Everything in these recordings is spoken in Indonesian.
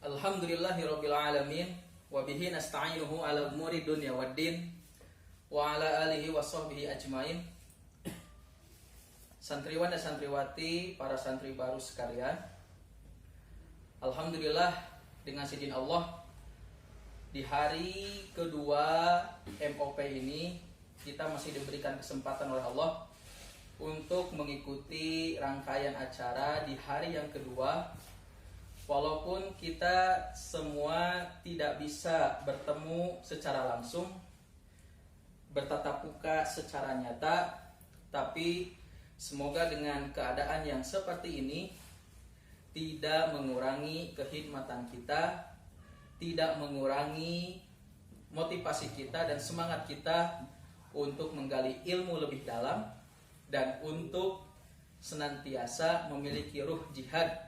Alhamdulillahirabbil alamin wa bihi nasta'inuhu ala umuri dunya waddin wa ala alihi washabbihi ajmain. Santriwan dan santriwati, para santri baru sekalian, alhamdulillah dengan izin Allah di hari kedua MOP ini kita masih diberikan kesempatan oleh Allah untuk mengikuti rangkaian acara di hari yang kedua. Walaupun kita semua tidak bisa bertemu secara langsung, bertatap muka secara nyata, tapi semoga dengan keadaan yang seperti ini tidak mengurangi kekhidmatan kita, tidak mengurangi motivasi kita dan semangat kita untuk menggali ilmu lebih dalam dan untuk senantiasa memiliki ruh jihad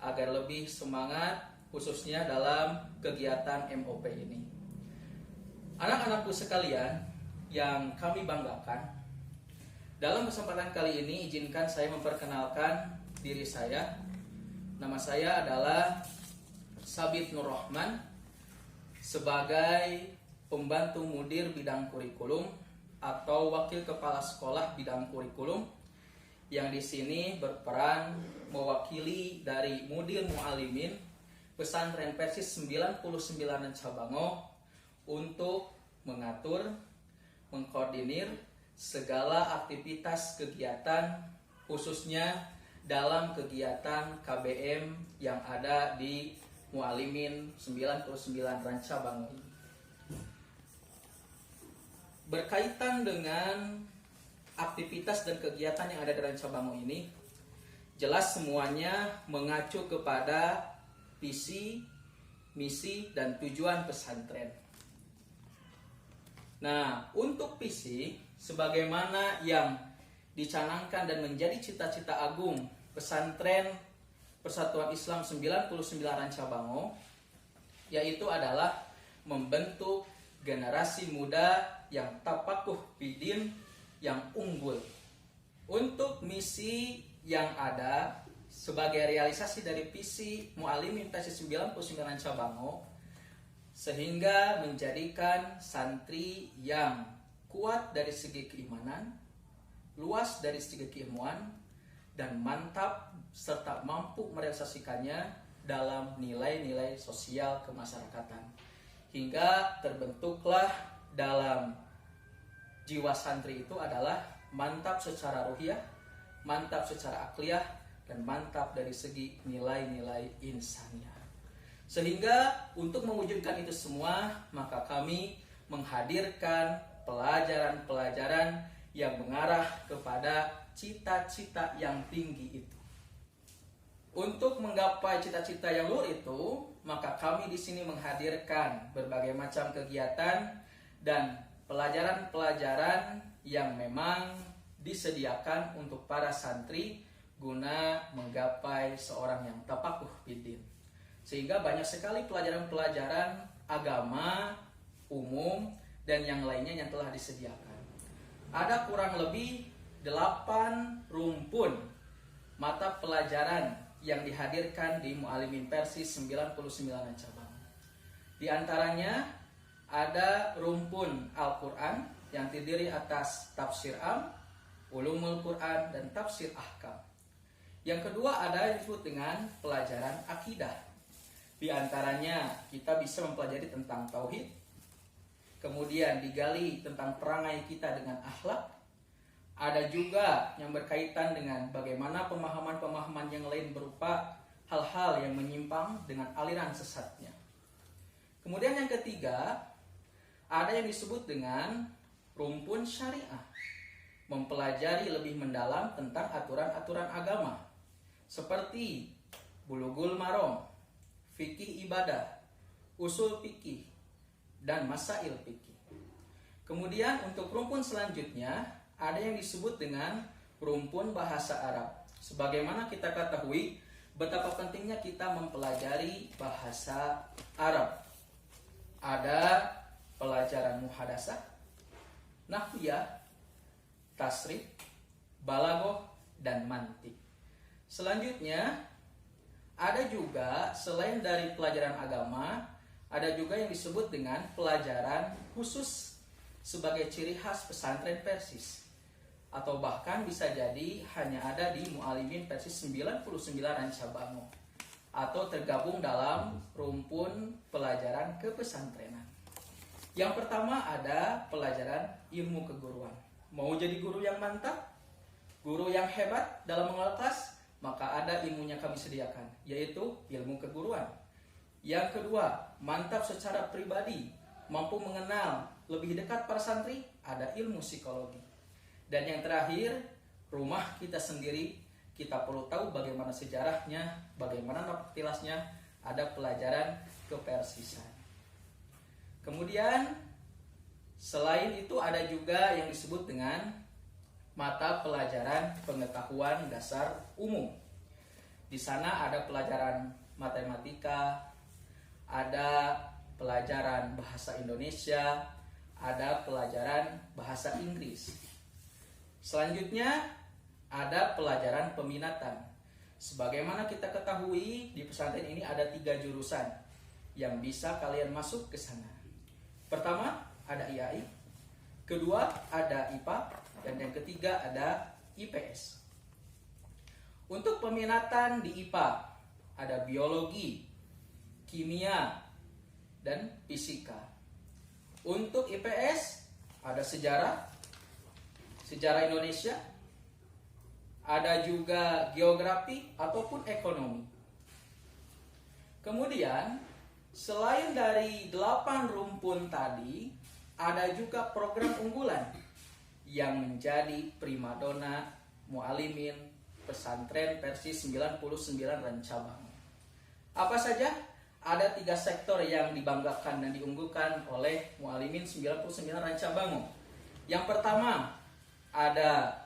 agar lebih semangat khususnya dalam kegiatan MOP ini. Anak-anakku sekalian yang kami banggakan, dalam kesempatan kali ini izinkan saya memperkenalkan diri saya. Nama saya adalah Sabit Nur Rahman sebagai pembantu mudir bidang kurikulum atau wakil kepala sekolah bidang kurikulum yang di sini berperan mewakili dari Mudir Mu'alimin Pesantren Persis 99 Cabango untuk mengatur, mengkoordinir segala aktivitas kegiatan khususnya dalam kegiatan KBM yang ada di Mu'alimin 99 Cabango ini. Berkaitan dengan aktivitas dan kegiatan yang ada di Rancabango ini, jelas semuanya mengacu kepada visi, misi, dan tujuan pesantren. Nah, untuk visi, sebagaimana yang dicanangkan dan menjadi cita-cita agung pesantren Persatuan Islam 99 Rancabango, yaitu adalah membentuk generasi muda yang tapakuh bidin, yang unggul. Untuk misi yang ada sebagai realisasi dari visi Mu'alimin Persis 99 Cabango, sehingga menjadikan santri yang kuat dari segi keimanan, luas dari segi keilmuan, dan mantap serta mampu merealisasikannya dalam nilai-nilai sosial kemasyarakatan. Hingga terbentuklah dalam jiwa santri itu adalah mantap secara ruhiyah, mantap secara akliyah, dan mantap dari segi nilai-nilai insaniyah. Sehingga untuk mewujudkan itu semua, maka kami menghadirkan pelajaran-pelajaran yang mengarah kepada cita-cita yang tinggi itu. Untuk menggapai cita-cita yang luhur itu, maka kami di sini menghadirkan berbagai macam kegiatan dan pelajaran-pelajaran yang memang disediakan untuk para santri guna menggapai seorang yang tapakuh bidin. Sehingga banyak sekali pelajaran-pelajaran agama, umum, dan yang lainnya yang telah disediakan. Ada kurang lebih 8 rumpun mata pelajaran yang dihadirkan di Mu'alimin Persis 99 cabang. Di antaranya ada rumpun Al-Quran yang terdiri atas tafsir am, ulumul Quran, dan tafsir ahkam. Yang kedua ada yang disebut dengan pelajaran akidah. Di antaranya kita bisa mempelajari tentang tauhid, kemudian digali tentang perangai kita dengan akhlak. Ada juga yang berkaitan dengan bagaimana pemahaman-pemahaman yang lain berupa hal-hal yang menyimpang dengan aliran sesatnya. Kemudian yang ketiga, ada yang disebut dengan rumpun syariah, mempelajari lebih mendalam tentang aturan-aturan agama seperti bulughul maram, fikih ibadah, usul fikih, dan masail fikih. Kemudian untuk rumpun selanjutnya ada yang disebut dengan rumpun bahasa Arab. Sebagaimana kita ketahui betapa pentingnya kita mempelajari bahasa Arab. Ada pelajaran muhadasah, nahwiyah, tasrif, balaghah, dan mantik. Selanjutnya ada juga selain dari pelajaran agama, ada juga yang disebut dengan pelajaran khusus sebagai ciri khas pesantren Persis. Atau bahkan bisa jadi hanya ada di Mu'alimin Persis 99 Rancabango, atau tergabung dalam rumpun pelajaran kepesantrenan. Yang pertama ada pelajaran ilmu keguruan. Mau jadi guru yang mantap, guru yang hebat dalam mengelola kelas, maka ada ilmunya kami sediakan, yaitu ilmu keguruan. Yang kedua, mantap secara pribadi, mampu mengenal lebih dekat para santri, ada ilmu psikologi. Dan yang terakhir, rumah kita sendiri, kita perlu tahu bagaimana sejarahnya, bagaimana napaktilasnya, ada pelajaran kepersisan. Kemudian, selain itu ada juga yang disebut dengan mata pelajaran pengetahuan dasar umum. Di sana ada pelajaran matematika, ada pelajaran bahasa Indonesia, ada pelajaran bahasa Inggris. Selanjutnya ada pelajaran peminatan. Sebagaimana kita ketahui, di pesantren ini ada 3 jurusan yang bisa kalian masuk ke sana. Pertama ada IAI, kedua ada IPA, dan yang ketiga ada IPS. Untuk peminatan di IPA ada biologi, kimia, dan fisika. Untuk IPS ada sejarah Indonesia, ada juga geografi ataupun ekonomi. Kemudian selain dari 8 rumpun tadi, ada juga program unggulan yang menjadi primadona Mu'alimin Pesantren Persis 99 Rancabango. Apa saja? Ada 3 sektor yang dibanggakan dan diunggulkan oleh Mu'alimin 99 Rancabango. Yang pertama ada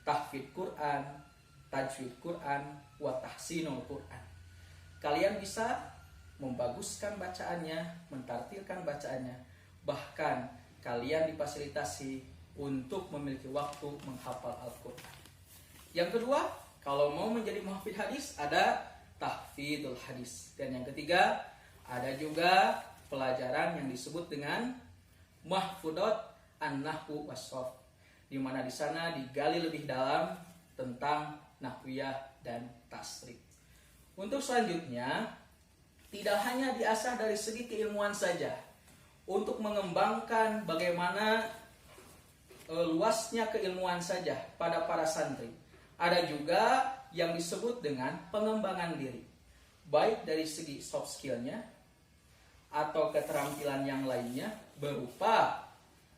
tahfidz Quran, tajwid Quran, wa tahsinul Quran. Kalian bisa membaguskan bacaannya, mentartilkan bacaannya, bahkan kalian difasilitasi untuk memiliki waktu menghafal Al-Quran. Yang kedua, kalau mau menjadi muhafidz hadis, ada tahfidzul hadis. Dan yang ketiga, ada juga pelajaran yang disebut dengan mahfudot an-nahwu was-sharf, di mana di sana digali lebih dalam tentang nahwiyah dan tasrif. Untuk selanjutnya, tidak hanya diasah dari segi keilmuan saja, untuk mengembangkan bagaimana luasnya keilmuan saja pada para santri. Ada juga yang disebut dengan pengembangan diri, baik dari segi soft skill-nya atau keterampilan yang lainnya, berupa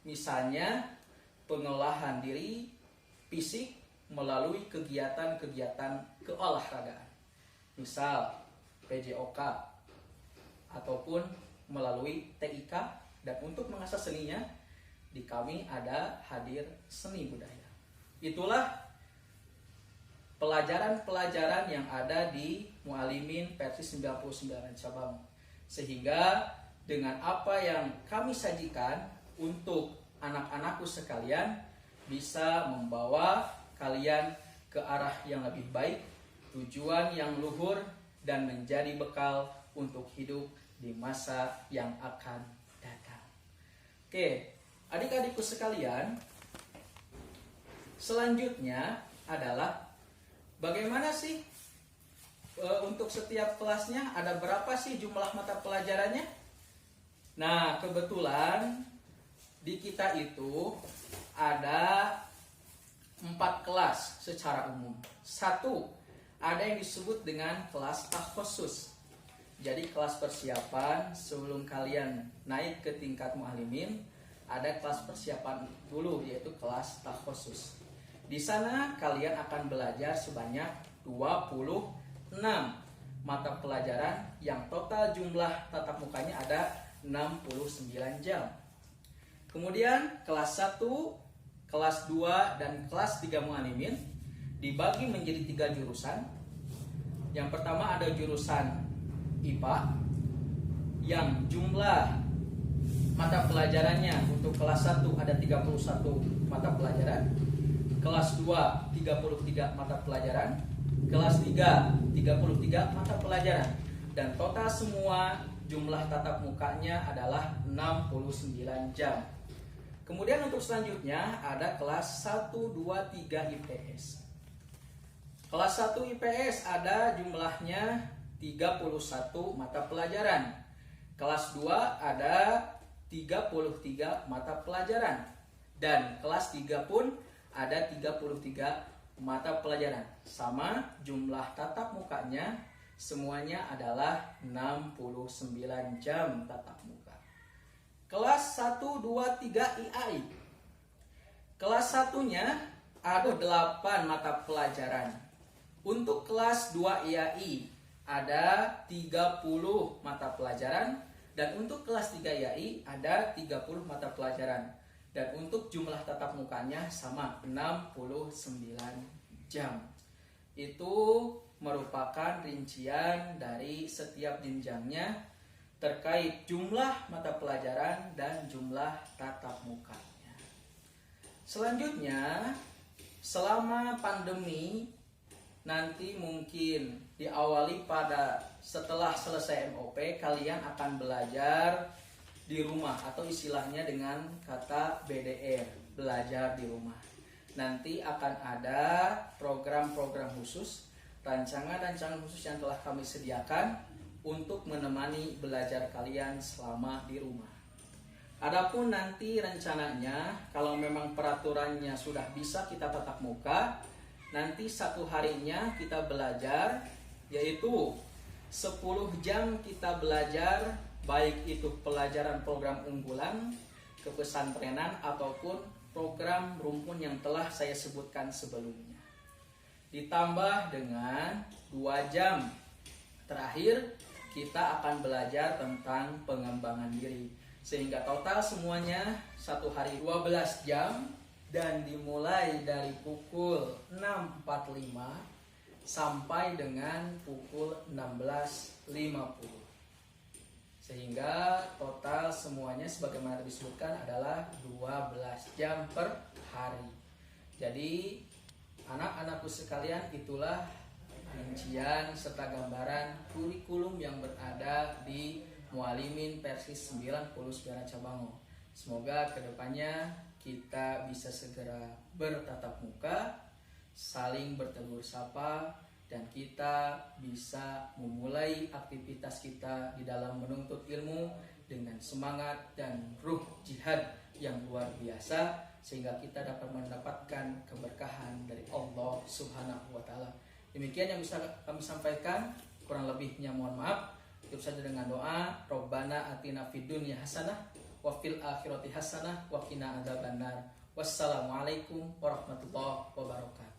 misalnya pengolahan diri fisik melalui kegiatan-kegiatan keolahragaan, misal PJOK ataupun melalui TIK. Dan untuk mengasah seninya, di kami ada hadir seni budaya. Itulah pelajaran-pelajaran yang ada di Mu'alimin Persis 99 Rancabango. Sehingga dengan apa yang kami sajikan untuk anak-anakku sekalian, bisa membawa kalian ke arah yang lebih baik, tujuan yang luhur, dan menjadi bekal untuk hidup di masa yang akan datang. Oke, adik-adikku sekalian, selanjutnya adalah bagaimana sih untuk setiap kelasnya, ada berapa sih jumlah mata pelajarannya? Nah, kebetulan di kita itu ada 4 kelas secara umum. 1, ada yang disebut dengan kelas takhusus. Jadi kelas persiapan sebelum kalian naik ke tingkat Mu'alimin, ada kelas persiapan dulu, yaitu kelas takhusus. Di sana kalian akan belajar sebanyak 26 mata pelajaran yang total jumlah tatap mukanya ada 69 jam. Kemudian kelas 1, kelas 2, dan kelas 3 Mu'alimin dibagi menjadi 3 jurusan. Yang pertama ada jurusan IPA yang jumlah mata pelajarannya untuk kelas 1 ada 31 mata pelajaran. kelas 2 33 mata pelajaran, kelas 3 33 mata pelajaran, dan total semua jumlah tatap mukanya adalah 69 jam. Kemudian untuk selanjutnya ada kelas 1, 2, 3 IPS. Kelas 1 IPS ada jumlahnya 31 mata pelajaran. Kelas 2 ada 33 mata pelajaran. Dan kelas 3 pun ada 33 mata pelajaran. Sama jumlah tatap mukanya semuanya adalah 69 jam tatap muka. Kelas 1, 2, 3 IAI. Kelas 1-nya ada 8 mata pelajaran. Untuk kelas 2 IAI ada 30 mata pelajaran, dan untuk kelas 3 IAI ada 30 mata pelajaran, dan untuk jumlah tatap mukanya sama 69 jam. Itu merupakan rincian dari setiap jenjangnya terkait jumlah mata pelajaran dan jumlah tatap mukanya. Selanjutnya, selama pandemi nanti mungkin diawali pada setelah selesai MOP, kalian akan belajar di rumah atau istilahnya dengan kata BDR, belajar di rumah. Nanti akan ada program-program khusus, rancangan-rancangan khusus yang telah kami sediakan untuk menemani belajar kalian selama di rumah. Adapun nanti rencananya, kalau memang peraturannya sudah bisa kita tatap muka, nanti satu harinya kita belajar, yaitu 10 jam kita belajar, baik itu pelajaran program unggulan, kepesantrenan, ataupun program rumpun yang telah saya sebutkan sebelumnya. Ditambah dengan 2 jam terakhir kita akan belajar tentang pengembangan diri. Sehingga total semuanya satu hari 12 jam, dan dimulai dari pukul 6.45 sampai dengan pukul 16.50. Sehingga total semuanya sebagaimana disebutkan adalah 12 jam per hari. Jadi anak-anakku sekalian, itulah rincian serta gambaran kurikulum yang berada di Mualimin Persis 99 Cabango. Semoga kedepannya kita bisa segera bertatap muka, saling bertegur sapa, dan kita bisa memulai aktivitas kita di dalam menuntut ilmu dengan semangat dan ruh jihad yang luar biasa, sehingga kita dapat mendapatkan keberkahan dari Allah Subhanahu wa Ta'ala. Demikian yang bisa kami sampaikan, kurang lebihnya mohon maaf. Tutup saja dengan doa, Rabbana atina fid dunya hasanah wa fil akhirati hasanah wa qina adzabannar. Wassalamualaikum warahmatullahi wabarakatuh.